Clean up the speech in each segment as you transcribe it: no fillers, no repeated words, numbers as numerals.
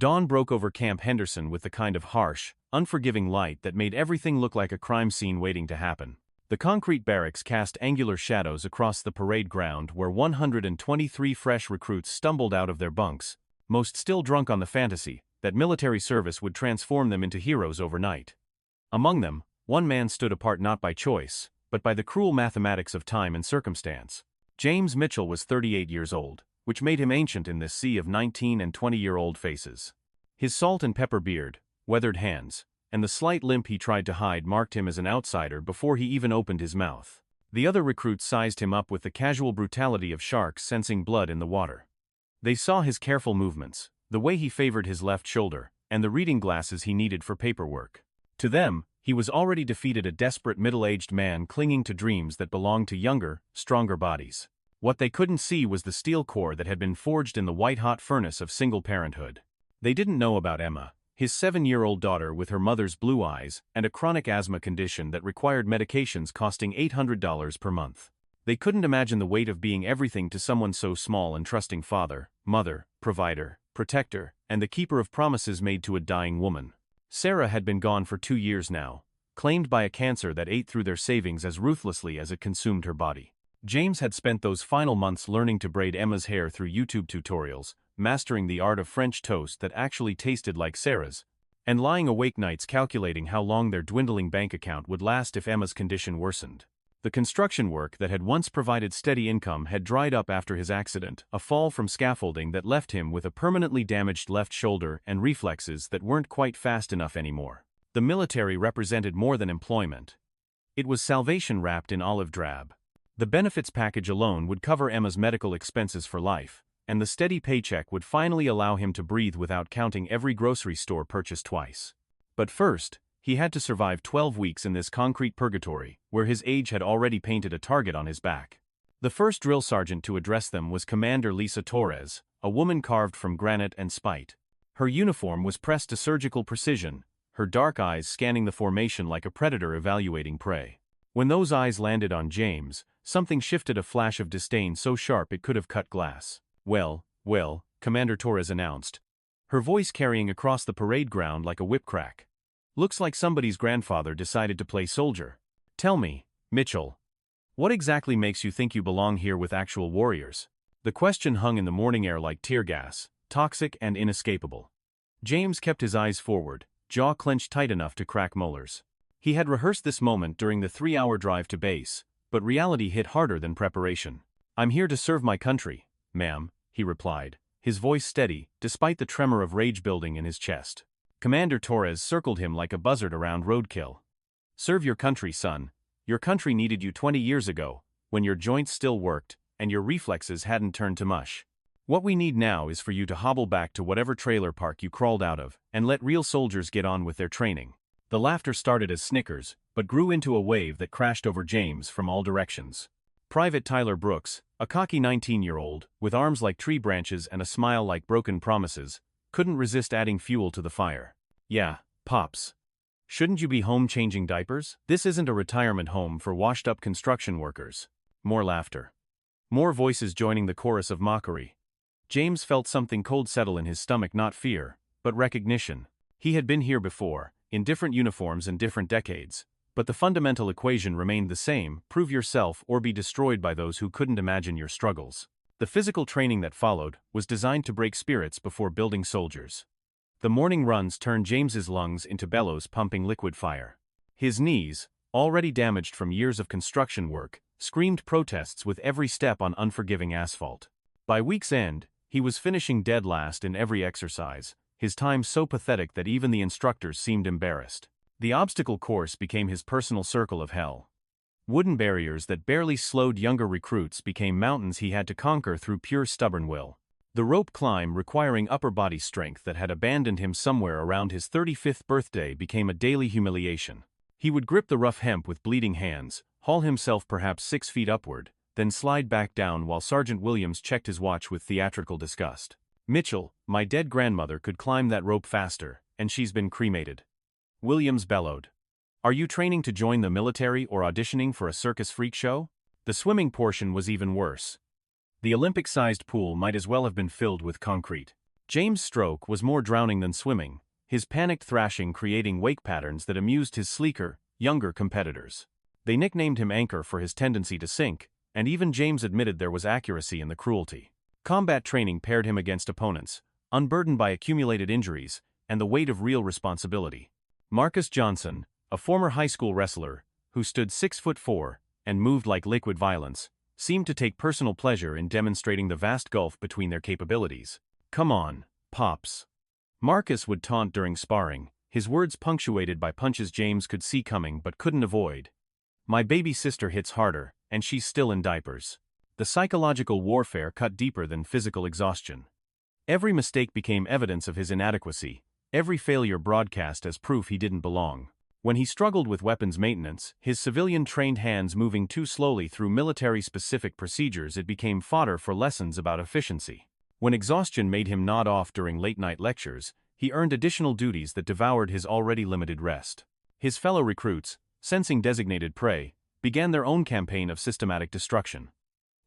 Dawn broke over Camp Henderson with the kind of harsh, unforgiving light that made everything look like a crime scene waiting to happen. The concrete barracks cast angular shadows across the parade ground where 123 fresh recruits stumbled out of their bunks, most still drunk on the fantasy that military service would transform them into heroes overnight. Among them, one man stood apart not by choice, but by the cruel mathematics of time and circumstance. James Mitchell was 38 years old, which made him ancient in this sea of 19- and 20-year-old faces. His salt and pepper beard, weathered hands, and the slight limp he tried to hide marked him as an outsider before he even opened his mouth. The other recruits sized him up with the casual brutality of sharks sensing blood in the water. They saw his careful movements, the way he favored his left shoulder, and the reading glasses he needed for paperwork. To them, he was already defeated, a desperate middle-aged man clinging to dreams that belonged to younger, stronger bodies. What they couldn't see was the steel core that had been forged in the white-hot furnace of single parenthood. They didn't know about Emma, his 7-year-old daughter with her mother's blue eyes and a chronic asthma condition that required medications costing $800 per month. They couldn't imagine the weight of being everything to someone so small and trusting: father, mother, provider, protector, and the keeper of promises made to a dying woman. Sarah had been gone for 2 years now, claimed by a cancer that ate through their savings as ruthlessly as it consumed her body. James had spent those final months learning to braid Emma's hair through YouTube tutorials, mastering the art of French toast that actually tasted like Sarah's, and lying awake nights calculating how long their dwindling bank account would last if Emma's condition worsened. The construction work that had once provided steady income had dried up after his accident, a fall from scaffolding that left him with a permanently damaged left shoulder and reflexes that weren't quite fast enough anymore. The military represented more than employment. It was salvation wrapped in olive drab. The benefits package alone would cover Emma's medical expenses for life, and the steady paycheck would finally allow him to breathe without counting every grocery store purchase twice. But first, he had to survive 12 weeks in this concrete purgatory, where his age had already painted a target on his back. The first drill sergeant to address them was Commander Lisa Torres, a woman carved from granite and spite. Her uniform was pressed to surgical precision, her dark eyes scanning the formation like a predator evaluating prey. When those eyes landed on James, something shifted, a flash of disdain so sharp it could have cut glass. Well, Commander Torres announced, her voice carrying across the parade ground like a whip crack. Looks like somebody's grandfather decided to play soldier. Tell me, Mitchell, what exactly makes you think you belong here with actual warriors? The question hung in the morning air like tear gas, toxic and inescapable. James kept his eyes forward, jaw clenched tight enough to crack molars. He had rehearsed this moment during the 3-hour drive to base, but reality hit harder than preparation. I'm here to serve my country, ma'am, he replied, his voice steady, despite the tremor of rage building in his chest. Commander Torres circled him like a buzzard around roadkill. Serve your country, son. Your country needed you 20 years ago, when your joints still worked, and your reflexes hadn't turned to mush. What we need now is for you to hobble back to whatever trailer park you crawled out of, and let real soldiers get on with their training. The laughter started as snickers, but grew into a wave that crashed over James from all directions. Private Tyler Brooks, a cocky 19-year-old, with arms like tree branches and a smile like broken promises, couldn't resist adding fuel to the fire. Yeah, Pops. Shouldn't you be home changing diapers? This isn't a retirement home for washed-up construction workers. More laughter. More voices joining the chorus of mockery. James felt something cold settle in his stomach, not fear, but recognition. He had been here before, in different uniforms and different decades, but the fundamental equation remained the same: prove yourself or be destroyed by those who couldn't imagine your struggles. The physical training that followed was designed to break spirits before building soldiers. The morning runs turned James's lungs into bellows pumping liquid fire. His knees, already damaged from years of construction work, screamed protests with every step on unforgiving asphalt. By week's end, he was finishing dead last in every exercise, his time so pathetic that even the instructors seemed embarrassed. The obstacle course became his personal circle of hell. Wooden barriers that barely slowed younger recruits became mountains he had to conquer through pure stubborn will. The rope climb, requiring upper body strength that had abandoned him somewhere around his 35th birthday, became a daily humiliation. He would grip the rough hemp with bleeding hands, haul himself perhaps 6 feet upward, then slide back down while Sergeant Williams checked his watch with theatrical disgust. Mitchell, my dead grandmother could climb that rope faster, and she's been cremated. Williams bellowed. Are you training to join the military or auditioning for a circus freak show? The swimming portion was even worse. The Olympic-sized pool might as well have been filled with concrete. James' stroke was more drowning than swimming, his panicked thrashing creating wake patterns that amused his sleeker, younger competitors. They nicknamed him Anchor for his tendency to sink, and even James admitted there was accuracy in the cruelty. Combat training paired him against opponents, unburdened by accumulated injuries and the weight of real responsibility. Marcus Johnson, a former high school wrestler, who stood 6'4" and moved like liquid violence, seemed to take personal pleasure in demonstrating the vast gulf between their capabilities. "Come on, Pops." Marcus would taunt during sparring, his words punctuated by punches James could see coming but couldn't avoid. "My baby sister hits harder, and she's still in diapers." The psychological warfare cut deeper than physical exhaustion. Every mistake became evidence of his inadequacy, every failure broadcast as proof he didn't belong. When he struggled with weapons maintenance, his civilian-trained hands moving too slowly through military-specific procedures, it became fodder for lessons about efficiency. When exhaustion made him nod off during late-night lectures, he earned additional duties that devoured his already limited rest. His fellow recruits, sensing designated prey, began their own campaign of systematic destruction.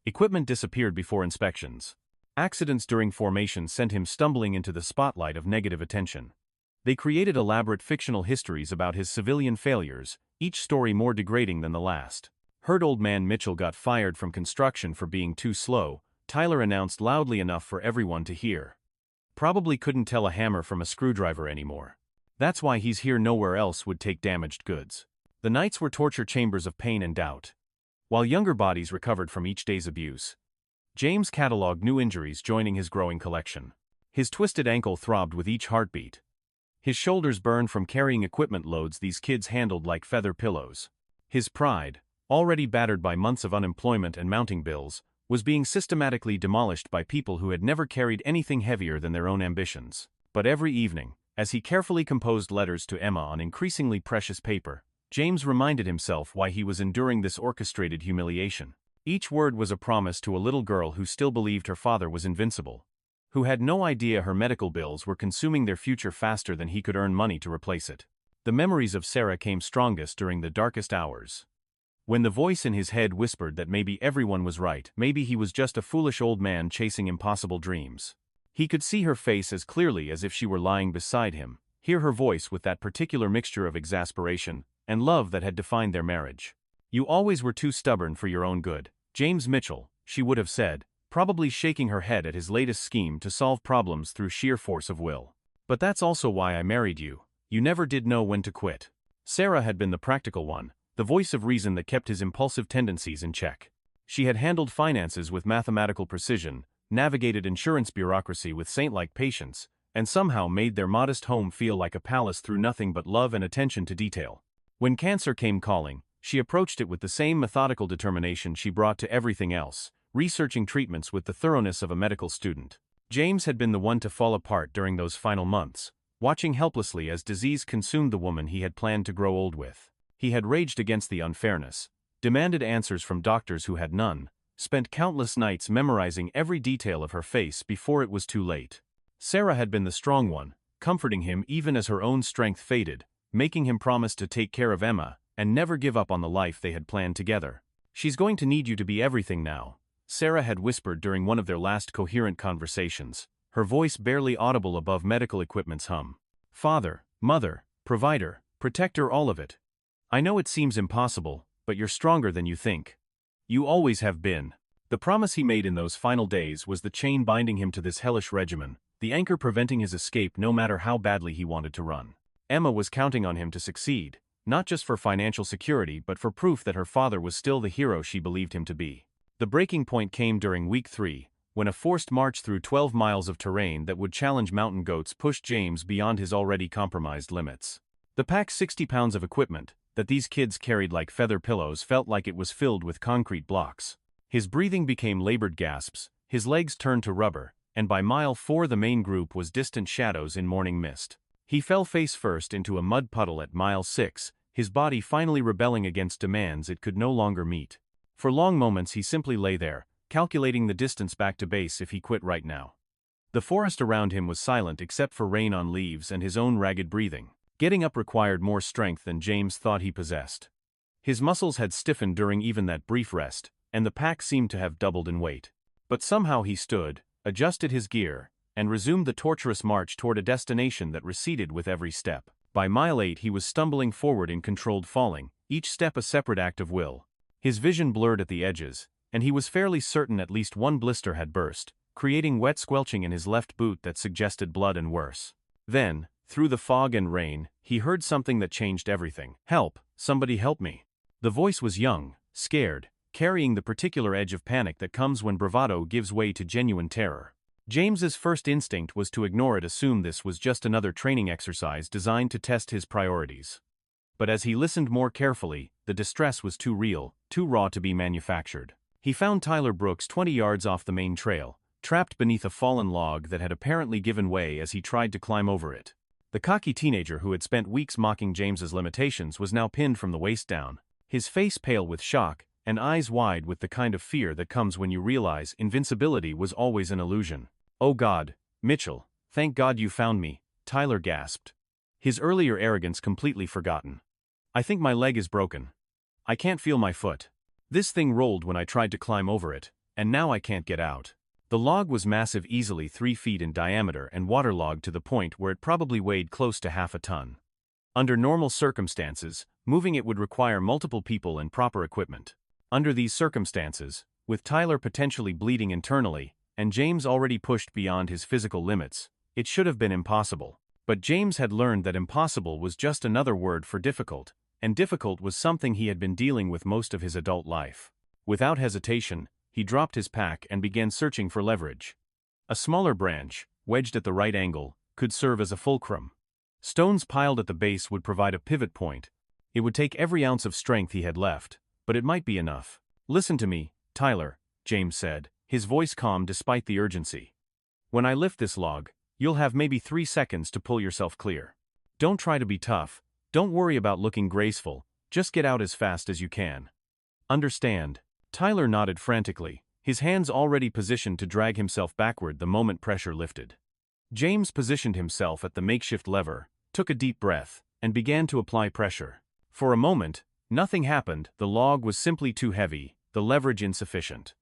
Equipment disappeared before inspections. Accidents during formation sent him stumbling into the spotlight of negative attention. They created elaborate fictional histories about his civilian failures, each story more degrading than the last. Heard Old Man Mitchell got fired from construction for being too slow, Tyler announced loudly enough for everyone to hear. Probably couldn't tell a hammer from a screwdriver anymore. That's why he's here, nowhere else would take damaged goods. The nights were torture chambers of pain and doubt. While younger bodies recovered from each day's abuse, James cataloged new injuries joining his growing collection. His twisted ankle throbbed with each heartbeat. His shoulders burned from carrying equipment loads these kids handled like feather pillows. His pride, already battered by months of unemployment and mounting bills, was being systematically demolished by people who had never carried anything heavier than their own ambitions. But every evening, as he carefully composed letters to Emma on increasingly precious paper, James reminded himself why he was enduring this orchestrated humiliation. Each word was a promise to a little girl who still believed her father was invincible, who had no idea her medical bills were consuming their future faster than he could earn money to replace it. The memories of Sarah came strongest during the darkest hours. When the voice in his head whispered that maybe everyone was right, maybe he was just a foolish old man chasing impossible dreams. He could see her face as clearly as if she were lying beside him, hear her voice with that particular mixture of exasperation and love that had defined their marriage. "You always were too stubborn for your own good, James Mitchell," she would have said, probably shaking her head at his latest scheme to solve problems through sheer force of will. "But that's also why I married you. You never did know when to quit." Sarah had been the practical one, the voice of reason that kept his impulsive tendencies in check. She had handled finances with mathematical precision, navigated insurance bureaucracy with saint-like patience, and somehow made their modest home feel like a palace through nothing but love and attention to detail. When cancer came calling, she approached it with the same methodical determination she brought to everything else, researching treatments with the thoroughness of a medical student. James had been the one to fall apart during those final months, watching helplessly as disease consumed the woman he had planned to grow old with. He had raged against the unfairness, demanded answers from doctors who had none, spent countless nights memorizing every detail of her face before it was too late. Sarah had been the strong one, comforting him even as her own strength faded, making him promise to take care of Emma and never give up on the life they had planned together. "She's going to need you to be everything now," Sarah had whispered during one of their last coherent conversations, her voice barely audible above medical equipment's hum. "Father, mother, provider, protector, all of it. I know it seems impossible, but you're stronger than you think. You always have been." The promise he made in those final days was the chain binding him to this hellish regimen, the anchor preventing his escape no matter how badly he wanted to run. Emma was counting on him to succeed, not just for financial security but for proof that her father was still the hero she believed him to be. The breaking point came during week 3, when a forced march through 12 miles of terrain that would challenge mountain goats pushed James beyond his already compromised limits. The packed 60 pounds of equipment that these kids carried like feather pillows felt like it was filled with concrete blocks. His breathing became labored gasps, his legs turned to rubber, and by mile 4 the main group was distant shadows in morning mist. He fell face first into a mud puddle at mile 6, his body finally rebelling against demands it could no longer meet. For long moments he simply lay there, calculating the distance back to base if he quit right now. The forest around him was silent except for rain on leaves and his own ragged breathing. Getting up required more strength than James thought he possessed. His muscles had stiffened during even that brief rest, and the pack seemed to have doubled in weight. But somehow he stood, adjusted his gear, and resumed the torturous march toward a destination that receded with every step. By mile 8 he was stumbling forward in controlled falling, each step a separate act of will. His vision blurred at the edges, and he was fairly certain at least one blister had burst, creating wet squelching in his left boot that suggested blood and worse. Then, through the fog and rain, he heard something that changed everything. "Help! Somebody help me!" The voice was young, scared, carrying the particular edge of panic that comes when bravado gives way to genuine terror. James's first instinct was to ignore it, assume this was just another training exercise designed to test his priorities. But as he listened more carefully, the distress was too real, too raw to be manufactured. He found Tyler Brooks 20 yards off the main trail, trapped beneath a fallen log that had apparently given way as he tried to climb over it. The cocky teenager who had spent weeks mocking James's limitations was now pinned from the waist down, his face pale with shock, and eyes wide with the kind of fear that comes when you realize invincibility was always an illusion. "Oh God, Mitchell, thank God you found me," Tyler gasped, his earlier arrogance completely forgotten. "I think my leg is broken. I can't feel my foot. This thing rolled when I tried to climb over it, and now I can't get out." The log was massive, easily 3 feet in diameter and waterlogged to the point where it probably weighed close to half a ton. Under normal circumstances, moving it would require multiple people and proper equipment. Under these circumstances, with Tyler potentially bleeding internally, and James already pushed beyond his physical limits, it should have been impossible. But James had learned that impossible was just another word for difficult, and difficult was something he had been dealing with most of his adult life. Without hesitation, he dropped his pack and began searching for leverage. A smaller branch, wedged at the right angle, could serve as a fulcrum. Stones piled at the base would provide a pivot point. It would take every ounce of strength he had left, but it might be enough. "Listen to me, Tyler," James said, his voice calm despite the urgency. "When I lift this log, you'll have maybe 3 seconds to pull yourself clear. Don't try to be tough, don't worry about looking graceful, just get out as fast as you can. Understand?" Tyler nodded frantically, his hands already positioned to drag himself backward the moment pressure lifted. James positioned himself at the makeshift lever, took a deep breath, and began to apply pressure. For a moment, nothing happened. The log was simply too heavy, the leverage insufficient.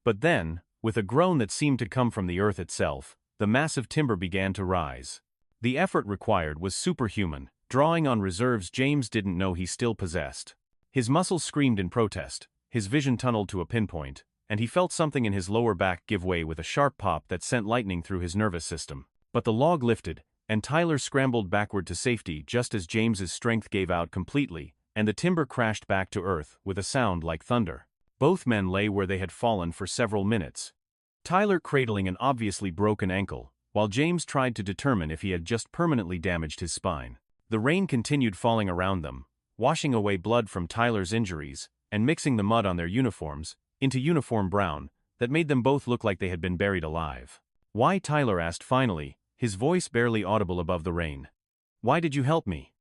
But then, with a groan that seemed to come from the earth itself, the massive timber began to rise. The effort required was superhuman, drawing on reserves James didn't know he still possessed. His muscles screamed in protest, his vision tunneled to a pinpoint, and he felt something in his lower back give way with a sharp pop that sent lightning through his nervous system. But the log lifted, and Tyler scrambled backward to safety just as James's strength gave out completely, and the timber crashed back to earth with a sound like thunder. Both men lay where they had fallen for several minutes, Tyler cradling an obviously broken ankle, while James tried to determine if he had just permanently damaged his spine. The rain continued falling around them, washing away blood from Tyler's injuries, and mixing the mud on their uniforms into uniform brown that made them both look like they had been buried alive. "Why?" Tyler asked finally, his voice barely audible above the rain. "Why did you help me?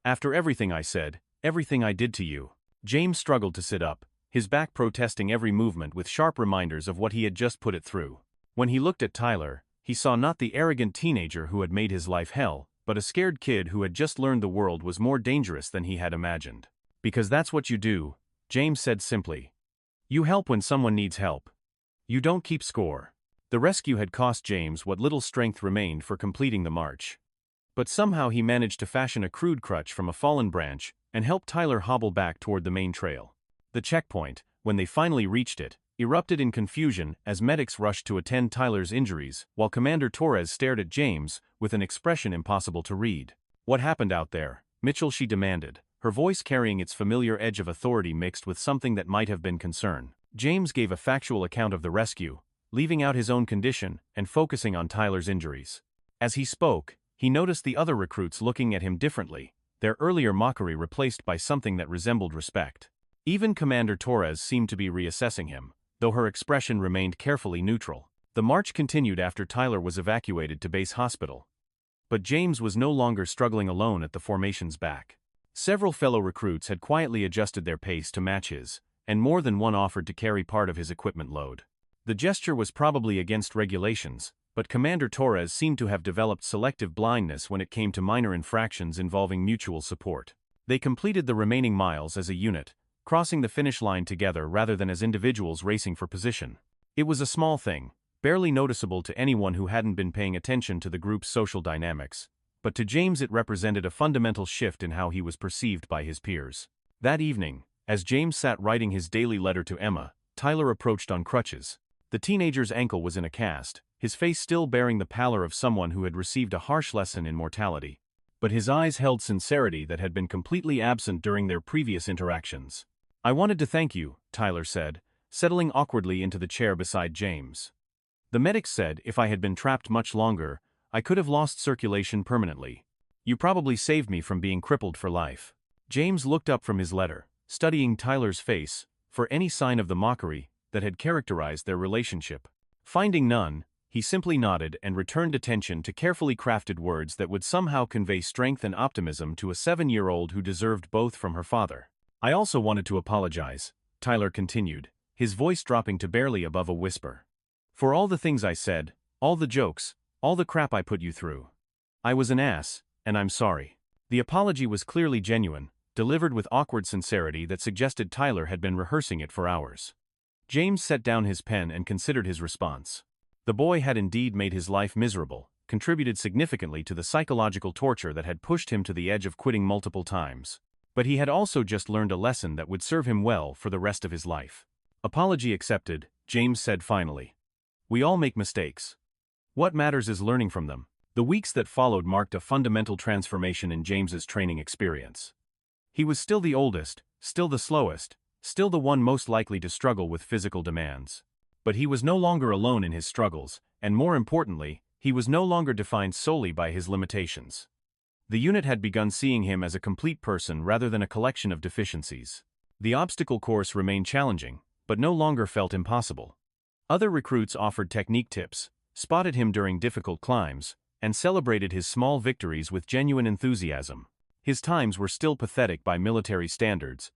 After everything I said, everything I did to you." James struggled to sit up, his back protesting every movement with sharp reminders of what he had just put it through. When he looked at Tyler, he saw not the arrogant teenager who had made his life hell, but a scared kid who had just learned the world was more dangerous than he had imagined. "Because that's what you do," James said simply. "You help when someone needs help. You don't keep score." The rescue had cost James what little strength remained for completing the march. But somehow he managed to fashion a crude crutch from a fallen branch and help Tyler hobble back toward the main trail. The checkpoint, when they finally reached it, erupted in confusion as medics rushed to attend Tyler's injuries, while Commander Torres stared at James with an expression impossible to read. "What happened out there, Mitchell?" she demanded, her voice carrying its familiar edge of authority mixed with something that might have been concern. James gave a factual account of the rescue, leaving out his own condition and focusing on Tyler's injuries. As he spoke, he noticed the other recruits looking at him differently, their earlier mockery replaced by something that resembled respect. Even Commander Torres seemed to be reassessing him, though her expression remained carefully neutral. The march continued after Tyler was evacuated to base hospital. But James was no longer struggling alone at the formation's back. Several fellow recruits had quietly adjusted their pace to match his, and more than one offered to carry part of his equipment load. The gesture was probably against regulations, but Commander Torres seemed to have developed selective blindness when it came to minor infractions involving mutual support. They completed the remaining miles as a unit, crossing the finish line together rather than as individuals racing for position. It was a small thing, barely noticeable to anyone who hadn't been paying attention to the group's social dynamics, but to James it represented a fundamental shift in how he was perceived by his peers. That evening, as James sat writing his daily letter to Emma, Tyler approached on crutches. The teenager's ankle was in a cast, his face still bearing the pallor of someone who had received a harsh lesson in mortality. But his eyes held sincerity that had been completely absent during their previous interactions. "I wanted to thank you," Tyler said, settling awkwardly into the chair beside James. "The medics said if I had been trapped much longer, I could have lost circulation permanently. You probably saved me from being crippled for life." James looked up from his letter, studying Tyler's face for any sign of the mockery that had characterized their relationship. Finding none, he simply nodded and returned attention to carefully crafted words that would somehow convey strength and optimism to a 7-year-old who deserved both from her father. "I also wanted to apologize," Tyler continued, his voice dropping to barely above a whisper. "For all the things I said, all the jokes, all the crap I put you through. I was an ass, and I'm sorry." The apology was clearly genuine, delivered with awkward sincerity that suggested Tyler had been rehearsing it for hours. James set down his pen and considered his response. The boy had indeed made his life miserable, contributed significantly to the psychological torture that had pushed him to the edge of quitting multiple times. But he had also just learned a lesson that would serve him well for the rest of his life. "Apology accepted," James said finally. "We all make mistakes. What matters is learning from them." The weeks that followed marked a fundamental transformation in James's training experience. He was still the oldest, still the slowest, still the one most likely to struggle with physical demands. But he was no longer alone in his struggles, and more importantly, he was no longer defined solely by his limitations. The unit had begun seeing him as a complete person rather than a collection of deficiencies. The obstacle course remained challenging, but no longer felt impossible. Other recruits offered technique tips, spotted him during difficult climbs, and celebrated his small victories with genuine enthusiasm. His times were still pathetic by military standards,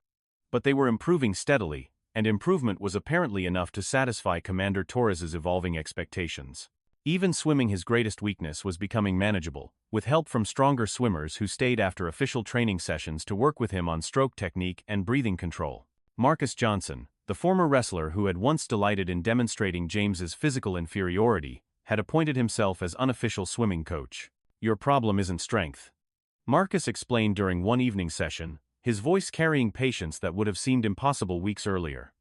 but they were improving steadily, and improvement was apparently enough to satisfy Commander Torres's evolving expectations. Even swimming, his greatest weakness, was becoming manageable, with help from stronger swimmers who stayed after official training sessions to work with him on stroke technique and breathing control. Marcus Johnson, the former wrestler who had once delighted in demonstrating James's physical inferiority, had appointed himself as unofficial swimming coach. "Your problem isn't strength," Marcus explained during one evening session, his voice carrying patience that would have seemed impossible weeks earlier.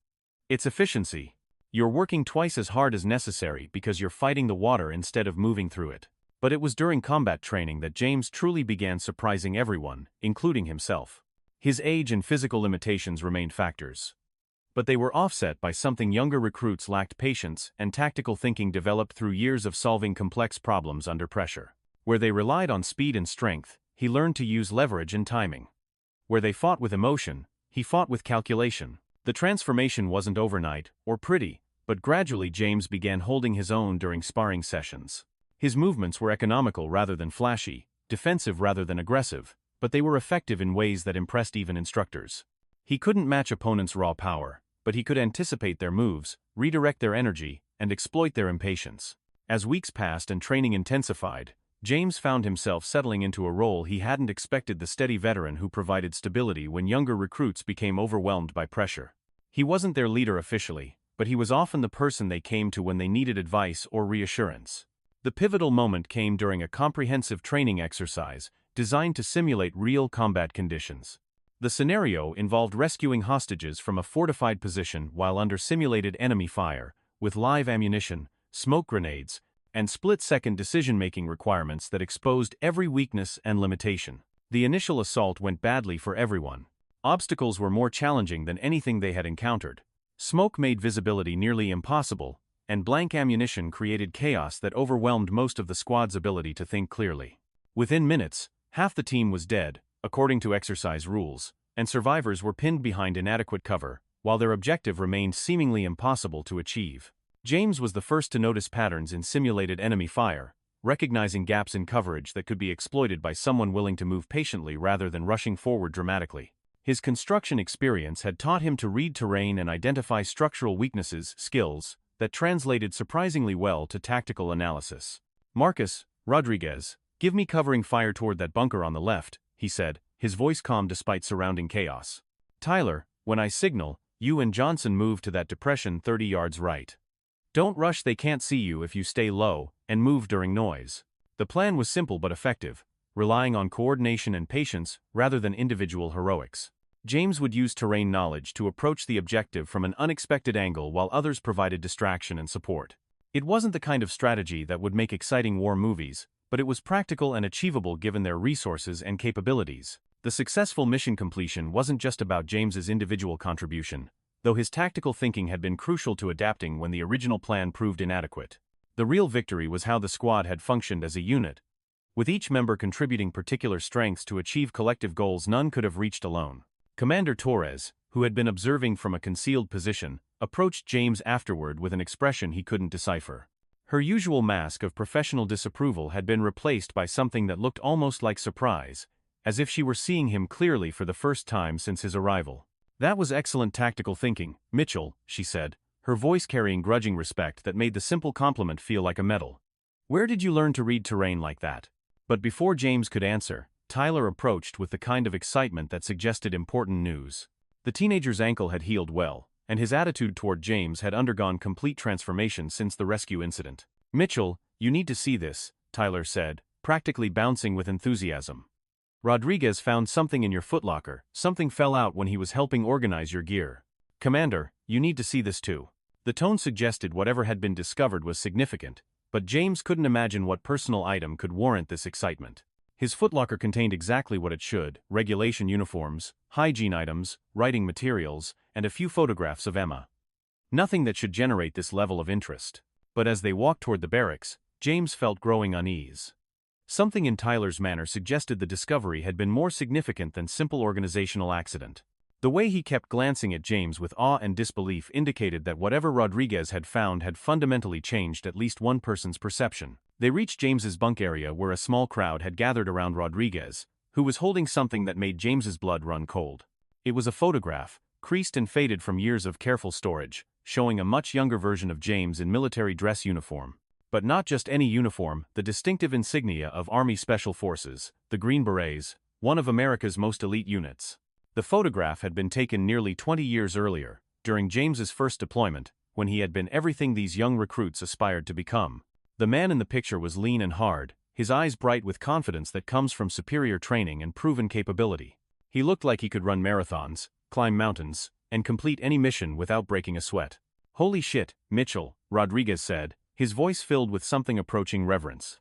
"It's efficiency. You're working twice as hard as necessary because you're fighting the water instead of moving through it." But it was during combat training that James truly began surprising everyone, including himself. His age and physical limitations remained factors, but they were offset by something younger recruits lacked: patience and tactical thinking developed through years of solving complex problems under pressure. Where they relied on speed and strength, he learned to use leverage and timing. Where they fought with emotion, he fought with calculation. The transformation wasn't overnight or pretty, but gradually James began holding his own during sparring sessions. His movements were economical rather than flashy, defensive rather than aggressive, but they were effective in ways that impressed even instructors. He couldn't match opponents' raw power, but he could anticipate their moves, redirect their energy, and exploit their impatience. As weeks passed and training intensified, James found himself settling into a role he hadn't expected: the steady veteran who provided stability when younger recruits became overwhelmed by pressure. He wasn't their leader officially, but he was often the person they came to when they needed advice or reassurance. The pivotal moment came during a comprehensive training exercise designed to simulate real combat conditions. The scenario involved rescuing hostages from a fortified position while under simulated enemy fire, with live ammunition, smoke grenades, and split-second decision-making requirements that exposed every weakness and limitation. The initial assault went badly for everyone. Obstacles were more challenging than anything they had encountered. Smoke made visibility nearly impossible, and blank ammunition created chaos that overwhelmed most of the squad's ability to think clearly. Within minutes, half the team was dead, according to exercise rules, and survivors were pinned behind inadequate cover, while their objective remained seemingly impossible to achieve. James was the first to notice patterns in simulated enemy fire, recognizing gaps in coverage that could be exploited by someone willing to move patiently rather than rushing forward dramatically. His construction experience had taught him to read terrain and identify structural weaknesses, skills that translated surprisingly well to tactical analysis. "Marcus, Rodriguez, give me covering fire toward that bunker on the left," he said, his voice calm despite surrounding chaos. "Tyler, when I signal, you and Johnson move to that depression 30 yards right. Don't rush, they can't see you if you stay low, and move during noise. The plan was simple but effective, relying on coordination and patience rather than individual heroics. James would use terrain knowledge to approach the objective from an unexpected angle while others provided distraction and support. It wasn't the kind of strategy that would make exciting war movies, but it was practical and achievable given their resources and capabilities. The successful mission completion wasn't just about James's individual contribution, though his tactical thinking had been crucial to adapting when the original plan proved inadequate. The real victory was how the squad had functioned as a unit, with each member contributing particular strengths to achieve collective goals none could have reached alone. Commander Torres, who had been observing from a concealed position, approached James afterward with an expression he couldn't decipher. Her usual mask of professional disapproval had been replaced by something that looked almost like surprise, as if she were seeing him clearly for the first time since his arrival. "That was excellent tactical thinking, Mitchell," she said, her voice carrying grudging respect that made the simple compliment feel like a medal. "Where did you learn to read terrain like that?" But before James could answer, Tyler approached with the kind of excitement that suggested important news. The teenager's ankle had healed well, and his attitude toward James had undergone complete transformation since the rescue incident. "Mitchell, you need to see this," Tyler said, practically bouncing with enthusiasm. "Rodriguez found something in your footlocker. Something fell out when he was helping organize your gear. Commander, you need to see this too." The tone suggested whatever had been discovered was significant, but James couldn't imagine what personal item could warrant this excitement. His footlocker contained exactly what it should: regulation uniforms, hygiene items, writing materials, and a few photographs of Emma. Nothing that should generate this level of interest. But as they walked toward the barracks, James felt growing unease. Something in Tyler's manner suggested the discovery had been more significant than simple organizational accident. The way he kept glancing at James with awe and disbelief indicated that whatever Rodriguez had found had fundamentally changed at least one person's perception. They reached James's bunk area where a small crowd had gathered around Rodriguez, who was holding something that made James's blood run cold. It was a photograph, creased and faded from years of careful storage, showing a much younger version of James in military dress uniform. But not just any uniform, the distinctive insignia of Army Special Forces, the Green Berets, one of America's most elite units. The photograph had been taken nearly 20 years earlier, during James's first deployment, when he had been everything these young recruits aspired to become. The man in the picture was lean and hard, his eyes bright with confidence that comes from superior training and proven capability. He looked like he could run marathons, climb mountains, and complete any mission without breaking a sweat. "Holy shit, Mitchell," Rodriguez said, his voice filled with something approaching reverence.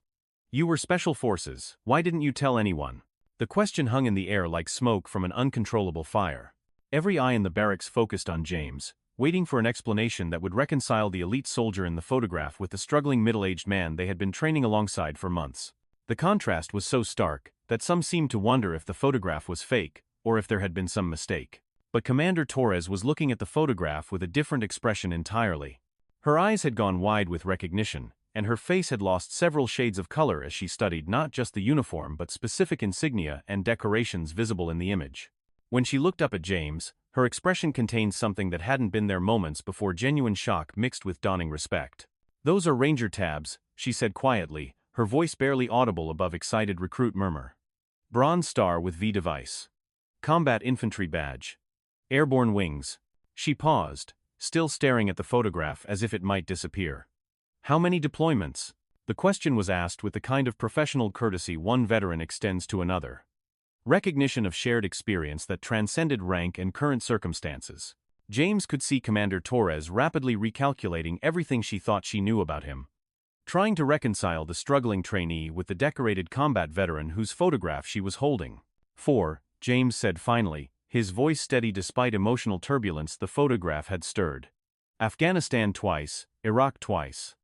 "You were Special Forces. Why didn't you tell anyone?" The question hung in the air like smoke from an uncontrollable fire. Every eye in the barracks focused on James, waiting for an explanation that would reconcile the elite soldier in the photograph with the struggling middle-aged man they had been training alongside for months. The contrast was so stark that some seemed to wonder if the photograph was fake, or if there had been some mistake. But Commander Torres was looking at the photograph with a different expression entirely. Her eyes had gone wide with recognition, and her face had lost several shades of color as she studied not just the uniform but specific insignia and decorations visible in the image. When she looked up at James, her expression contained something that hadn't been there moments before: genuine shock mixed with dawning respect. "Those are Ranger tabs," she said quietly, her voice barely audible above excited recruit murmur. "Bronze Star with V device. Combat Infantry badge. Airborne wings." She paused, still staring at the photograph as if it might disappear. "How many deployments?" The question was asked with the kind of professional courtesy one veteran extends to another. Recognition of shared experience that transcended rank and current circumstances. James could see Commander Torres rapidly recalculating everything she thought she knew about him, trying to reconcile the struggling trainee with the decorated combat veteran whose photograph she was holding. "4, James said finally, his voice steady despite emotional turbulence the photograph had stirred. "Afghanistan twice, Iraq twice.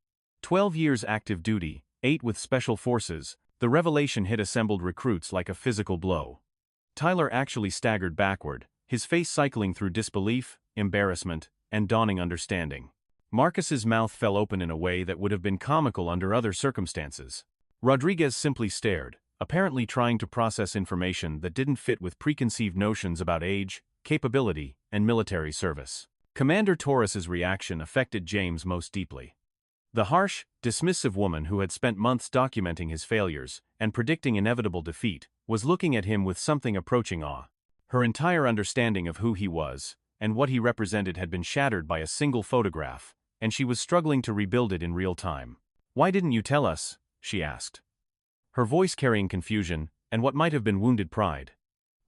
12 years active duty, 8 with Special Forces." The revelation hit assembled recruits like a physical blow. Tyler actually staggered backward, his face cycling through disbelief, embarrassment, and dawning understanding. Marcus's mouth fell open in a way that would have been comical under other circumstances. Rodriguez simply stared, apparently trying to process information that didn't fit with preconceived notions about age, capability, and military service. Commander Torres's reaction affected James most deeply. The harsh, dismissive woman who had spent months documenting his failures and predicting inevitable defeat was looking at him with something approaching awe. Her entire understanding of who he was and what he represented had been shattered by a single photograph, and she was struggling to rebuild it in real time. "Why didn't you tell us?" she asked, her voice carrying confusion and what might have been wounded pride.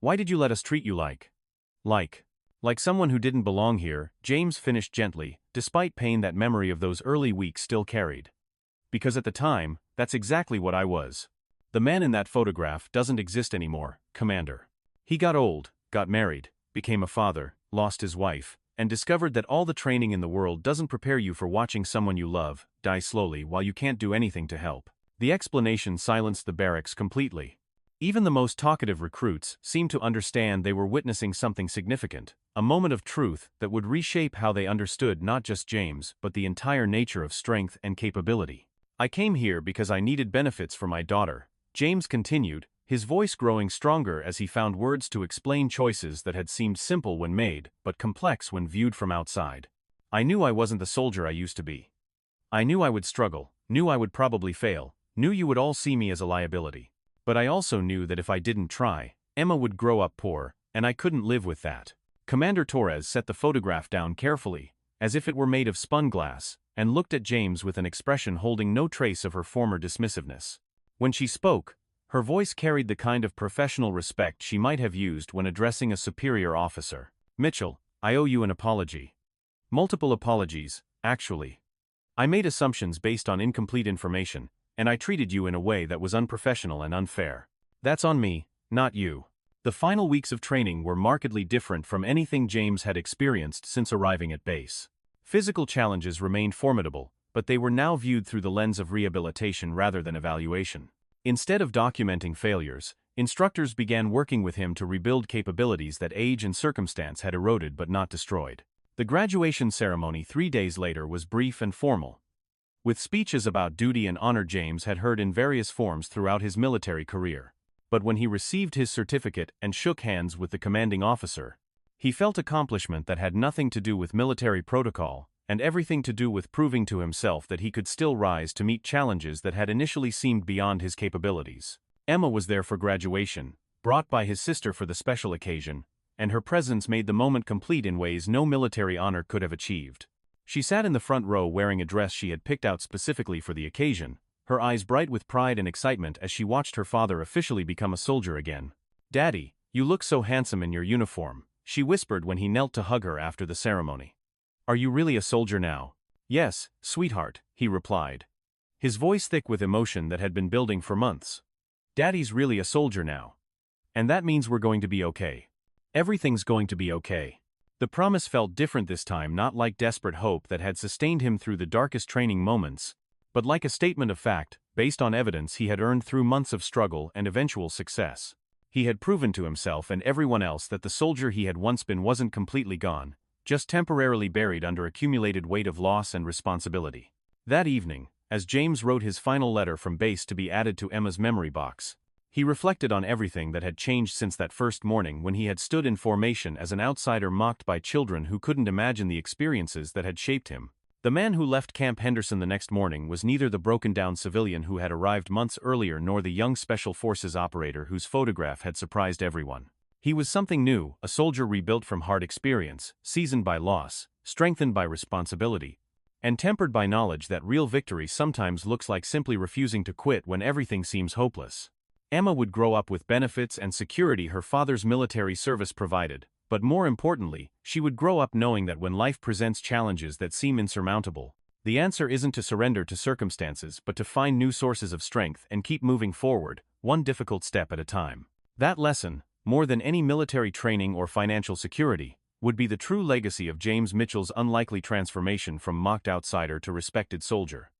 "Why did you let us treat you like someone who didn't belong here?" James finished gently, despite pain that memory of those early weeks still carried. "Because at the time, that's exactly what I was. The man in that photograph doesn't exist anymore, Commander. He got old, got married, became a father, lost his wife, and discovered that all the training in the world doesn't prepare you for watching someone you love die slowly while you can't do anything to help." The explanation silenced the barracks completely. Even the most talkative recruits seemed to understand they were witnessing something significant, a moment of truth that would reshape how they understood not just James but the entire nature of strength and capability. "I came here because I needed benefits for my daughter," James continued, his voice growing stronger as he found words to explain choices that had seemed simple when made but complex when viewed from outside. "I knew I wasn't the soldier I used to be. I knew I would struggle, knew I would probably fail, knew you would all see me as a liability. But I also knew that if I didn't try, Emma would grow up poor, and I couldn't live with that." Commander Torres set the photograph down carefully, as if it were made of spun glass, and looked at James with an expression holding no trace of her former dismissiveness. When she spoke, her voice carried the kind of professional respect she might have used when addressing a superior officer. "Mitchell, I owe you an apology. Multiple apologies, actually. I made assumptions based on incomplete information, and I treated you in a way that was unprofessional and unfair. That's on me, not you." The final weeks of training were markedly different from anything James had experienced since arriving at base. Physical challenges remained formidable, but they were now viewed through the lens of rehabilitation rather than evaluation. Instead of documenting failures, instructors began working with him to rebuild capabilities that age and circumstance had eroded but not destroyed. The graduation ceremony 3 days later was brief and formal, with speeches about duty and honor James had heard in various forms throughout his military career. But when he received his certificate and shook hands with the commanding officer, he felt accomplishment that had nothing to do with military protocol, and everything to do with proving to himself that he could still rise to meet challenges that had initially seemed beyond his capabilities. Emma was there for graduation, brought by his sister for the special occasion, and her presence made the moment complete in ways no military honor could have achieved. She sat in the front row wearing a dress she had picked out specifically for the occasion, her eyes bright with pride and excitement as she watched her father officially become a soldier again. "Daddy, you look so handsome in your uniform," she whispered when he knelt to hug her after the ceremony. "Are you really a soldier now?" "Yes, sweetheart," he replied, his voice thick with emotion that had been building for months. "Daddy's really a soldier now. And that means we're going to be okay. Everything's going to be okay." The promise felt different this time, not like desperate hope that had sustained him through the darkest training moments, but like a statement of fact, based on evidence he had earned through months of struggle and eventual success. He had proven to himself and everyone else that the soldier he had once been wasn't completely gone, just temporarily buried under accumulated weight of loss and responsibility. That evening, as James wrote his final letter from base to be added to Emma's memory box, he reflected on everything that had changed since that first morning when he had stood in formation as an outsider mocked by children who couldn't imagine the experiences that had shaped him. The man who left Camp Henderson the next morning was neither the broken-down civilian who had arrived months earlier nor the young Special Forces operator whose photograph had surprised everyone. He was something new, a soldier rebuilt from hard experience, seasoned by loss, strengthened by responsibility, and tempered by knowledge that real victory sometimes looks like simply refusing to quit when everything seems hopeless. Emma would grow up with benefits and security her father's military service provided, but more importantly, she would grow up knowing that when life presents challenges that seem insurmountable, the answer isn't to surrender to circumstances but to find new sources of strength and keep moving forward, one difficult step at a time. That lesson, more than any military training or financial security, would be the true legacy of James Mitchell's unlikely transformation from mocked outsider to respected soldier.